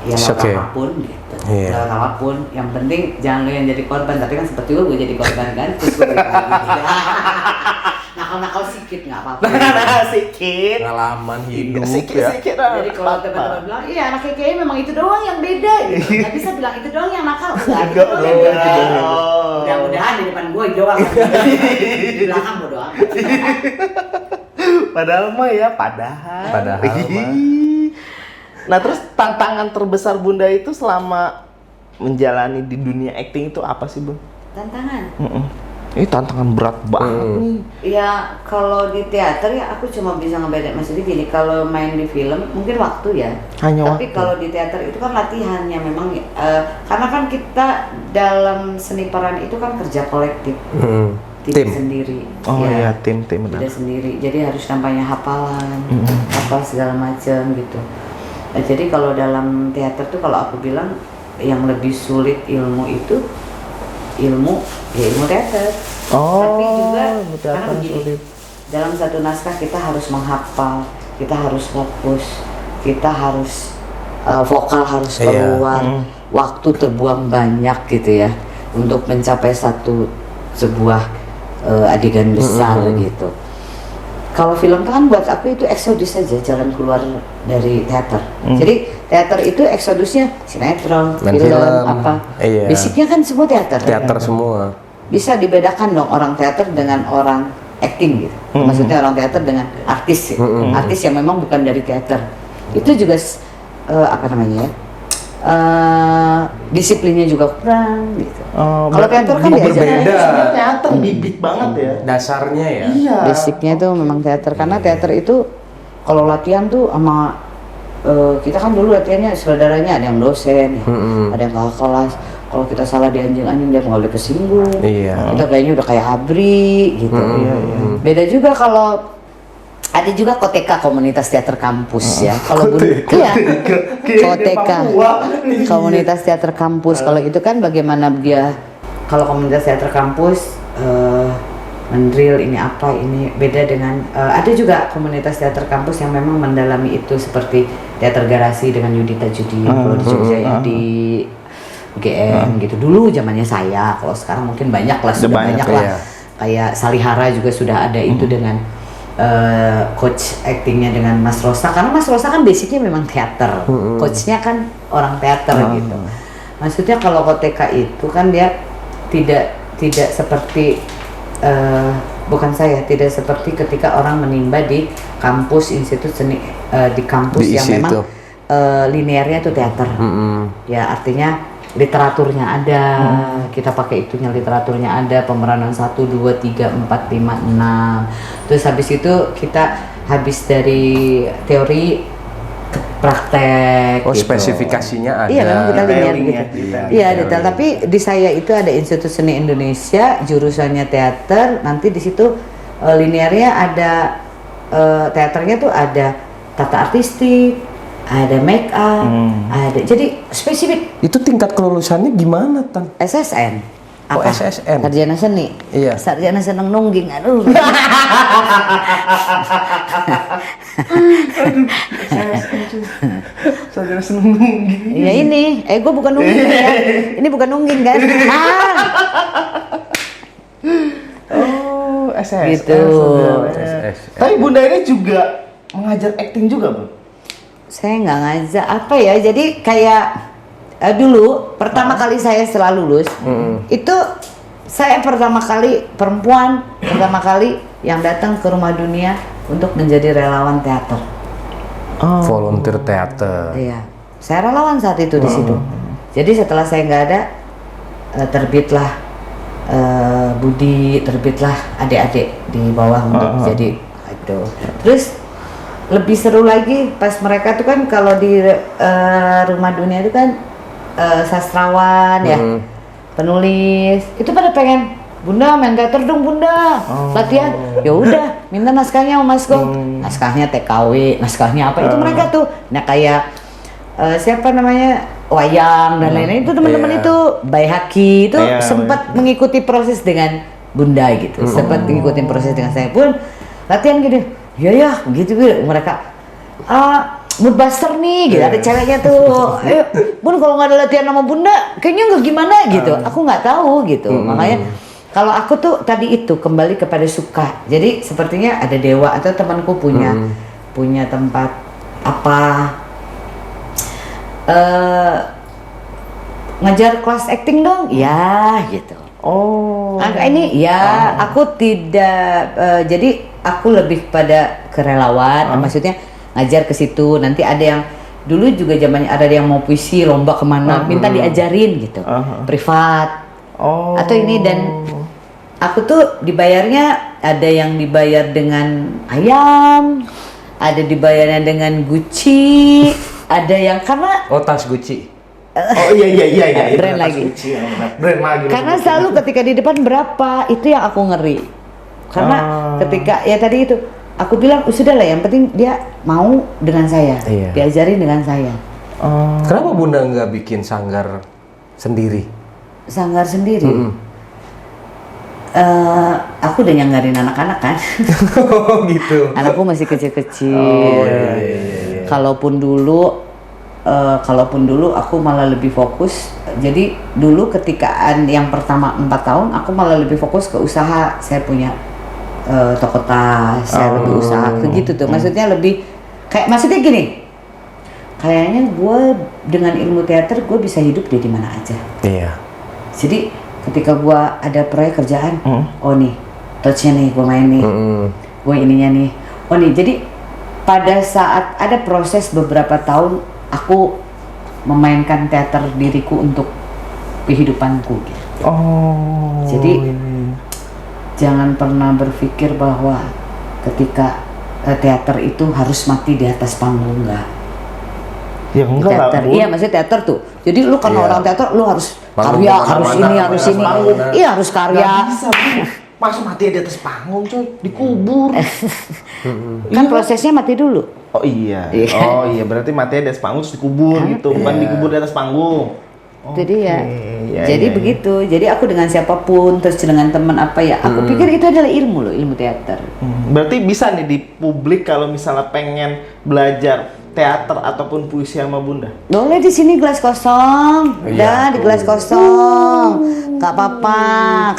ya It's lewat okay. apapun gitu. Iya. Lewat apapun, yang penting jangan lu yang jadi korban. Tapi kan seperti gue jadi korban kan, terus gue balik lagi. Nakal-nakal sedikit nggak apa-apa. Sedikit. Pengalaman hidup ya. Sedikit. Jadi kalau teman-teman bilang, iya anak KKI memang itu doang yang beda gitu. Nggak bisa bilang itu doang yang nakal. Enggak, itu doang yang beda. Mudah-mudahan di depan gue doang. Di belakang gue doang. Padahal mah ya, padahal mah. Nah, terus tantangan terbesar Bunda itu selama menjalani di dunia acting itu apa sih, Bun? Tantangan. Ini tantangan berat banget nih. Ya kalau di teater ya aku cuma bisa ngebedain, maksudnya gini, kalau main di film mungkin waktu ya. Hanya Tapi waktu. kalau di teater itu kan latihannya memang karena kan kita dalam seni peran itu kan kerja kolektif. Tidak Tim. sendiri. Oh ya, iya, tim benar. tidak sendiri. Jadi harus nampaknya hafalan, hafal segala macam gitu. Nah, jadi kalau dalam teater tuh kalau aku bilang yang lebih sulit ilmu itu ilmu teater. Oh, Tapi juga ilmu karena teater begini, sulit. dalam satu naskah kita harus menghafal, kita harus fokus, kita harus vokal harus keluar, waktu terbuang banyak gitu ya untuk mencapai sebuah adegan besar gitu. Kalau film kan buat aku itu eksodus saja, jalan keluar dari teater. Jadi teater itu eksodusnya sinetron, film, apa. Iya. Basicnya kan semua teater. Teater semua. Bisa dibedakan dong orang teater dengan orang acting gitu. Maksudnya orang teater dengan artis, artis yang memang bukan dari teater. Itu juga apa namanya ya? Disiplinnya juga kurang gitu. Kalau teater kan berbeda. Teater bibit banget ya. Dasarnya ya. Iya. Basicnya itu memang teater, karena teater itu kalau latihan tuh sama kita kan dulu latihannya saudaranya ada yang dosen, ya, ada yang kakak kelas. Kalau kita salah dianjing-anjing dia nggak boleh kesinggung. Iya. Kita kayaknya udah kayak abri gitu. Beda juga kalau ada juga Koteka, komunitas teater kampus ya. Kalau iya, Koteka, komunitas teater kampus. Kalau itu kan bagaimana dia, kalau komunitas teater kampus mendrill ini apa, ini beda dengan ada juga komunitas teater kampus yang memang mendalami itu, seperti teater garasi dengan Yudita Judi kalau di Jogja ya, di GM gitu. Dulu zamannya saya, kalau sekarang mungkin banyak lah, sudah banyak lah. Iya. Kayak Salihara juga sudah ada itu dengan coach actingnya dengan Mas Rosa, karena Mas Rosa kan basicnya memang teater, coachnya kan orang teater gitu. Maksudnya kalau Koteka itu kan dia tidak seperti tidak seperti ketika orang menimba di kampus institut seni di kampus Diisi yang memang linearnya itu teater. Ya artinya literaturnya ada, kita pakai itunya, literaturnya ada, pemeranan 1, 2, 3, 4, 5, 6. Terus habis itu kita habis dari teori ke praktek. Oh, gitu. spesifikasinya ada. Iya, memang kita linear gitu. Iya, detail. Iya. Tapi di saya itu ada Institut Seni Indonesia, jurusannya teater. Nanti di situ linearnya ada teaternya tuh ada tata artistik, ada make up, ada. Jadi spesifik. Itu tingkat kelulusannya gimana, Tan? SSN. Oh, SSN. Sarjana seni. Iya. Sarjana seneng nungging, aduh. Saudara seneng nungging. Ya ini, gue bukan nungging ya. Ini bukan nungging kan? Oh, SSN. Gitu. saudara. SSN. Tapi Bunda ini juga mengajar acting juga, Bu? Saya nggak ngajak apa ya. Jadi kayak dulu pertama kali saya setelah lulus itu saya pertama kali perempuan pertama kali yang datang ke Rumah Dunia untuk menjadi relawan teater. Volunteer teater. Iya, saya relawan saat itu di situ. Jadi setelah saya nggak ada, terbitlah Budi, terbitlah adik-adik di bawah untuk jadi itu. Terus lebih seru lagi pas mereka tuh kan kalau di Rumah Dunia itu kan sastrawan ya, penulis itu pada pengen Bunda main teater dong Bunda, latihan. Ya udah, minta naskahnya sama Mas Gong. Naskahnya TKW, naskahnya apa itu mereka tuh. Nah kayak siapa namanya Wayang dan lain-lain itu teman-teman itu Baihaki itu sempat mengikuti proses dengan Bunda gitu. Sempat mengikuti proses dengan saya pun latihan gitu. Ya begitu mereka. Moodbuster nih, gitu. Ada ceweknya tuh. Ayo, Bun kalau nggak ada latihan sama Bunda, kayaknya nggak gimana gitu. Aku nggak tahu gitu. Makanya kalau aku tuh tadi itu kembali kepada suka. Jadi sepertinya ada dewa atau temanku punya tempat apa ngajar kelas acting dong, ya gitu. Oh. Ini ya aku tidak. Jadi aku lebih pada kerelawan, maksudnya ngajar ke situ. Nanti ada yang dulu juga zamannya ada yang mau puisi lomba kemana, minta diajarin gitu, privat. Atau ini dan aku tuh dibayarnya ada yang dibayar dengan ayam, ada dibayarnya dengan Gucci, ada yang karena Tas Gucci. Oh iya. brand lagi. Brand lagi. Karena selalu ketika di depan berapa itu yang aku ngeri. Karena ketika ya tadi itu aku bilang sudah lah yang penting dia mau dengan saya, diajarin dengan saya. Kenapa Bunda nggak bikin sanggar sendiri? Sanggar sendiri. Aku udah nyanggarin anak-anak kan. Oh gitu. Anakku masih kecil-kecil. Kalaupun dulu aku malah lebih fokus. Jadi dulu ketika yang pertama 4 tahun aku malah lebih fokus ke usaha. Saya punya toko tas, saya lebih usaha ke gitu tuh. Maksudnya lebih kayak maksudnya gini. Kayaknya gue dengan ilmu teater gue bisa hidup di mana aja. Iya. Jadi ketika gue ada proyek kerjaan, oh nih, touch-nya nih gue main nih, gue ininya nih, oh nih. Jadi pada saat ada proses beberapa tahun aku memainkan teater diriku untuk kehidupanku. Gitu. Jadi jangan pernah berpikir bahwa ketika teater itu harus mati di atas panggung, enggak. Ya enggak teater, lah, iya maksudnya teater tuh. Jadi lu karena orang teater lu harus karya, harus ini, harus ini. Iya harus karya. Nggak bisa, masa mati di atas panggung coy, dikubur. Kan prosesnya mati dulu. Oh iya. Iya. Oh iya, berarti mati di atas panggung terus dikubur gitu, bukan dikubur di atas panggung. Itu dia. Iya, Jadi iya, begitu. Jadi aku dengan siapapun, terus dengan teman apa ya, aku pikir itu adalah ilmu loh, ilmu teater. Berarti bisa nih di publik kalau misalnya pengen belajar teater ataupun puisi sama Bunda. Boleh di sini gelas kosong, di gelas kosong, nggak apa-apa.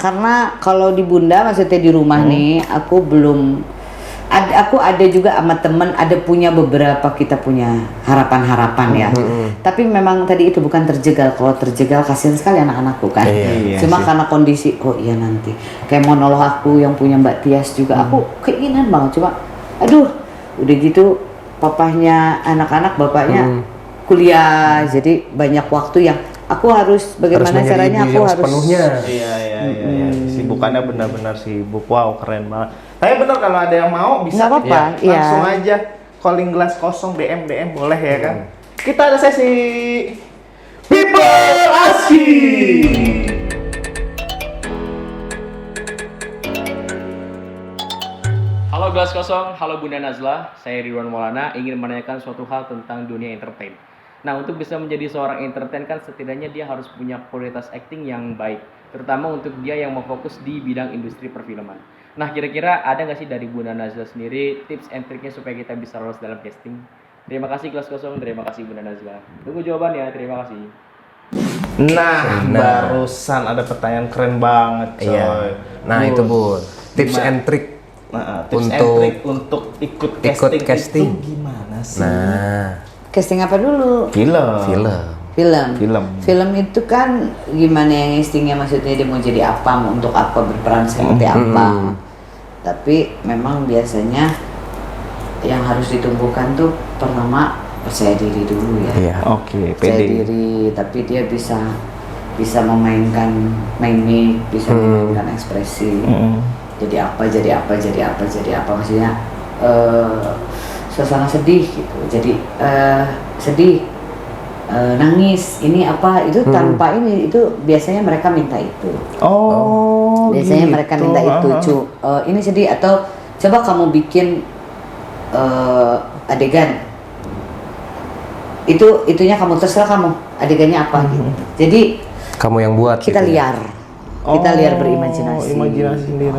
Karena kalau di Bunda, maksudnya di rumah nih, aku belum. Aku ada juga sama temen, ada punya beberapa kita punya harapan-harapan ya. Tapi memang tadi itu bukan terjegal. Kalau terjegal kasihan sekali anak-anakku kan. Iya Cuma sih. karena kondisi, oh iya nanti. Kayak monolog aku yang punya Mbak Tias juga, aku keinginan banget. Cuma, aduh, udah gitu papahnya anak-anak, bapaknya kuliah, jadi banyak waktu yang aku harus bagaimana caranya aku harus sepenuhnya. Iya. Sibukannya benar-benar sibuk. Wow, keren banget. Tapi benar kalau ada yang mau bisa Nggak apa-apa, iya. langsung aja calling gelas kosong DM boleh ya kan. Kita ada sesi People Asking. Halo Gelas Kosong, halo Bunda Nazla, saya Ridwan Maulana ingin menanyakan suatu hal tentang dunia entertain. Nah, untuk bisa menjadi seorang entertain kan setidaknya dia harus punya kualitas acting yang baik. terutama untuk dia yang mau fokus di bidang industri perfilman. Nah, kira-kira ada nggak sih dari Bunda Nazla sendiri tips and triknya supaya kita bisa lolos dalam casting? Terima kasih kelas kosong, terima kasih Bunda Nazla. Tunggu jawabannya, terima kasih. Nah, barusan ada pertanyaan keren banget, coy. Iya. Nah, itu Bun. Tips and trick Tips and trick untuk ikut casting, itu gimana sih? Nah, Casting apa dulu? Film. Film itu kan gimana yang castingnya, maksudnya dia mau jadi apa, mau untuk apa, berperan seperti apa. Tapi memang biasanya yang harus ditumbuhkan tuh pertama percaya diri dulu ya. iya. Oke, Percaya pede. diri, tapi dia bisa memainkan mic, bisa memainkan ekspresi. Jadi apa maksudnya suasana sedih gitu. Jadi sedih, nangis, ini apa itu tanpa ini, itu biasanya mereka minta itu. Oh, Biasanya gitu. mereka minta itu, ini sedih, atau coba kamu bikin adegan. Itunya kamu terserah, kamu adegannya apa gitu. Jadi Kamu yang buat kita gitu ya? liar. Kita liar berimajinasi. Imajinasi sendiri.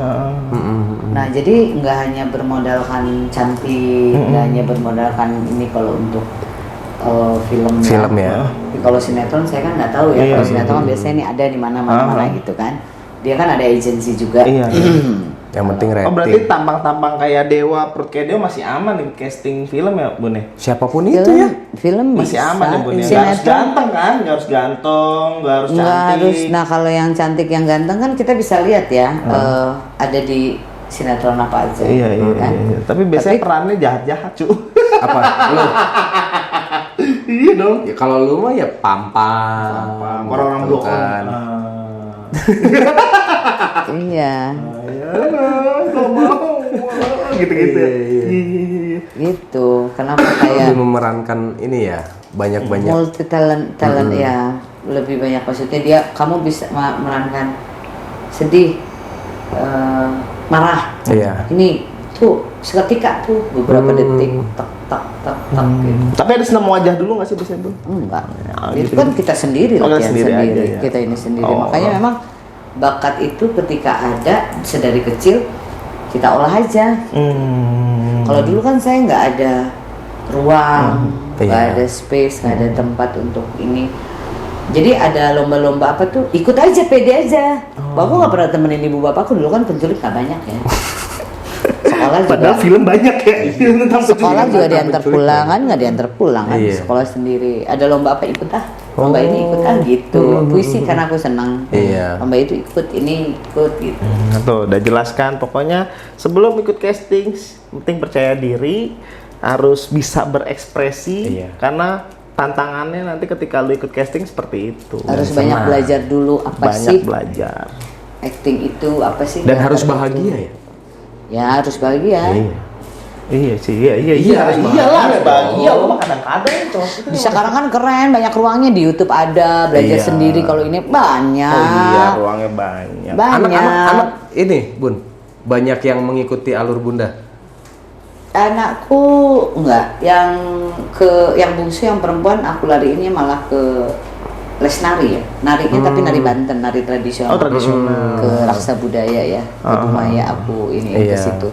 Nah, jadi nggak hanya bermodalkan cantik, nggak hanya bermodalkan ini kalau untuk film ya. Tapi kalau sinetron saya kan nggak tahu ya. Kalau sinetron biasanya ini ada di mana gitu kan. Dia kan ada agensi juga. Iya. Yang penting rating. Oh, berarti tampang-tampang kayak Dewa, perut kayak Dewa masih aman nih casting film ya, Bun ya? Siapapun itu ya. Film Masih bisa. aman ya, Bun ya? Nggak harus Sinetron ganteng kan? Nggak harus ganteng, nggak harus nggak cantik. harus. Nah, kalau yang cantik yang ganteng kan kita bisa lihat ya, ada di sinetron apa aja. Iya. Kan? Tapi biasanya perannya jahat-jahat, cu. Apa? Lu? Iya dong. Ya, kalau lu mah ya pam-pam. Orang-orang gitu blok kan. Iya. Gak mau. Gitu-gitu. Iya. Gitu. Kenapa kayak Lebih memerankan ini ya, banyak-banyak. multi talent ya, lebih banyak, maksudnya kamu bisa memerankan sedih, marah. Iya. Ini tuh seketika tuh beberapa detik tak gitu. Tapi ada senam wajah dulu nggak sih biasanya, Bun? Enggak. Ya, Itu gitu. kan kita sendiri Oh, latihan sendiri sendiri. aja ya. Kita ini sendiri. Oh. Makanya memang bakat itu ketika ada sedari kecil kita olah aja. Kalau dulu kan saya nggak ada ruang, nggak Iya. ada space, nggak ada tempat untuk ini. Jadi ada lomba-lomba apa tuh, ikut aja, pede aja. Aku nggak pernah temenin ibu bapakku, dulu kan penculik nggak banyak ya. Sekolah juga. Padahal film banyak ya. Tentang Sekolah penculikan. juga diantar pulang kan, nggak diantar pulang kan. Iya. Sekolah sendiri. Ada lomba apa, ikut lomba ini ikut gitu. Puisi kan aku senang. Iya. Lomba itu ikut, ini ikut gitu. Nah, tuh udah jelaskan, pokoknya sebelum ikut casting penting percaya diri, harus bisa berekspresi. Iya. Karena tantangannya nanti ketika lu ikut casting seperti itu. Harus banyak belajar dulu apa Banyak sih belajar. acting itu, apa sih. Dan harus karakter bahagia itu. ya. Ya harus bahagia. Iya sih, iya. harus Iyalah, bahagia bahagia. dong. Lu mah kadang-kadang cowok itu. Sekarang kan keren, banyak ruangnya di YouTube ada, belajar Iya. sendiri. Kalau ini banyak. Oh iya, ruangnya banyak. Banyak. Anak ini, Bun, banyak yang mengikuti alur Bunda. Anakku enggak, yang bungsu yang perempuan aku lariinnya malah ke les nari ya, narinya tapi nari Banten, nari tradisional. Oh, tradisional. Ke Raksa Budaya ya, ke Dumaya aku ini ke Iya. situ.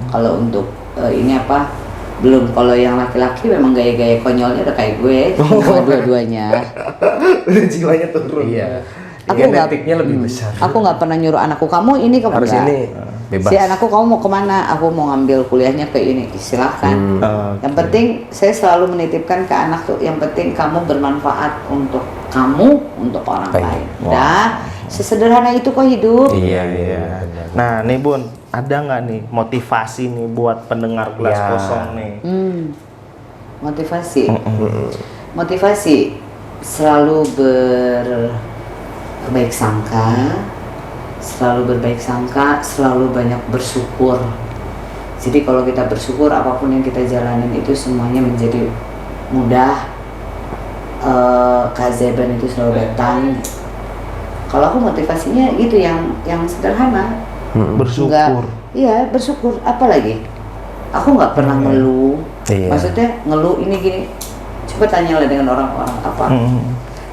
Kalau untuk ini apa, belum. Kalau yang laki-laki memang gaya-gaya konyolnya udah kayak gue, dua-duanya. Jiwanya turun. Iya. Aku nggak- Genetiknya lebih besar. Aku nggak pernah nyuruh anakku, kamu ini kamu Harus enggak. ini, bebas. Si anakku, kamu mau kemana? Aku mau ngambil kuliahnya ke ini, silakan. Yang penting saya selalu menitipkan ke anak tuh, yang penting kamu bermanfaat untuk kamu, untuk orang Baik. lain. Dah, sesederhana itu kok hidup. Iya. Nah, nih Bun, ada nggak nih motivasi nih buat pendengar Gelas Ya. Kosong nih? Motivasi. Motivasi selalu berbaik sangka, selalu banyak bersyukur. Jadi kalau kita bersyukur, apapun yang kita jalanin itu semuanya menjadi mudah. Keajaiban itu selalu datang. Kalau aku motivasinya itu yang sederhana. Bersyukur. Iya, bersyukur. Apalagi aku nggak pernah ngeluh. Iya. Maksudnya ngeluh ini gini. Coba tanyalah dengan orang-orang apa.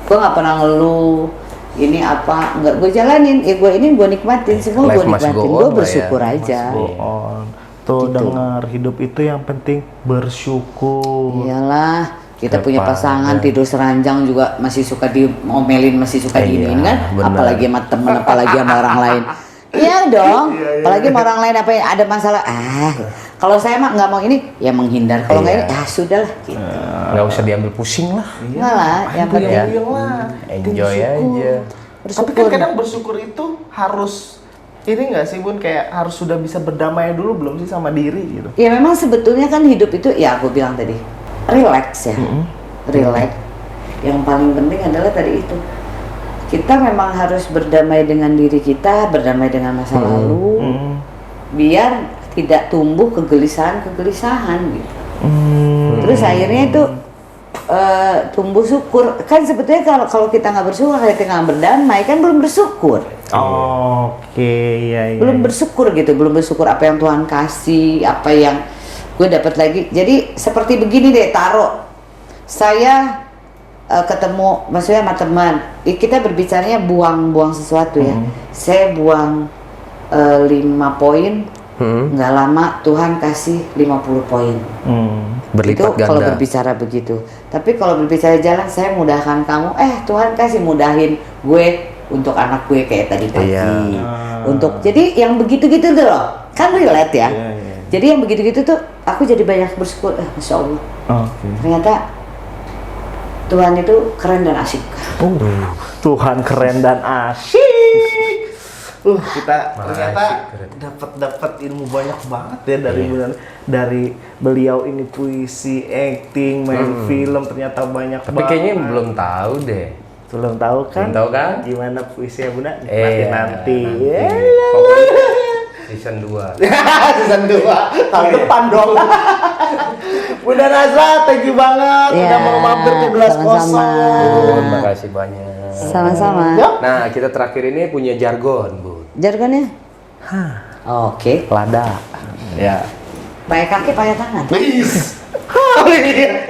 Gua nggak pernah ngeluh ini apa nggak gue jalanin, gue nikmatin, semua gue Life must nikmatin, go gue on lah bersyukur ya. aja. Go on. Tuh Gitu. dengar hidup itu yang penting bersyukur. Iyalah, kita punya Depan, pasangan tidur seranjang juga masih suka diomelin, masih suka Iya, diinin kan, benar. apalagi sama temen, apalagi sama orang lain. Iya dong, apalagi sama orang lain apa yang ada masalah. Kalau saya mah nggak mau ini, ya menghindar. Kalau nggak Iya. ini, sudah lah. Gitu. Nggak usah diambil pusing lah. Enggak lah, yang penting Puyeng lah. Enjoy Bersyukur. aja. Tapi bersyukur. kan kadang bersyukur itu harus ini nggak sih Bun, kayak harus sudah bisa berdamai dulu belum sih sama diri gitu. Ya memang sebetulnya kan hidup itu, ya aku bilang tadi, relax ya, relax. Yang paling penting adalah tadi itu, kita memang harus berdamai dengan diri kita, berdamai dengan masa lalu, biar tidak tumbuh kegelisahan gitu. Terus akhirnya itu tumbuh syukur. Kan sebetulnya kalau kita nggak bersyukur, kalau kita nggak berdamai, kan belum bersyukur. Oke, iya. Belum bersyukur gitu, belum bersyukur apa yang Tuhan kasih, apa yang gue dapat lagi. Jadi seperti begini deh, taruh saya ketemu, maksudnya sama teman, kita berbicaranya buang-buang sesuatu ya. Saya buang 5 poin, nggak lama Tuhan kasih 50 poin. Berlipat Itu kalau ganda. berbicara begitu. Tapi kalau berbicara jalan, saya mudahkan kamu. Tuhan kasih mudahin gue untuk anak gue kayak tadi pagi. Iya. Untuk jadi yang begitu-gitu tuh loh, kan relate ya. Iya, iya. Jadi yang begitu-gitu tuh aku jadi banyak bersyukur. Masya Allah. Oke. Ternyata Tuhan itu keren dan asik. Tuhan keren dan asyik. Kita ternyata dapat ilmu banyak banget ya dari beliau ini, puisi, acting, main film, ternyata banyak Tapi banget. kayaknya belum tahu deh. Belum tahu kan? Belum tahu kan? Gimana puisinya Bunda? Iya, Nanti. Pokoknya season 2. Season 2 tahun depan dong. Bunda Nazla, thank you banget Ya, udah mau mampir ke Gelas sama-sama. Kosong. Terima kasih banyak. Sama-sama. Nah, kita terakhir ini punya jargon, Bu. Jargonnya? Oke. Lada. Ya. Pakai kaki, pakai tangan. Please.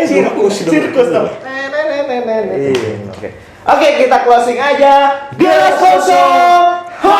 Sirkus dong. Iya, Oke. Oke, kita closing aja. Gelas kosong. Ha.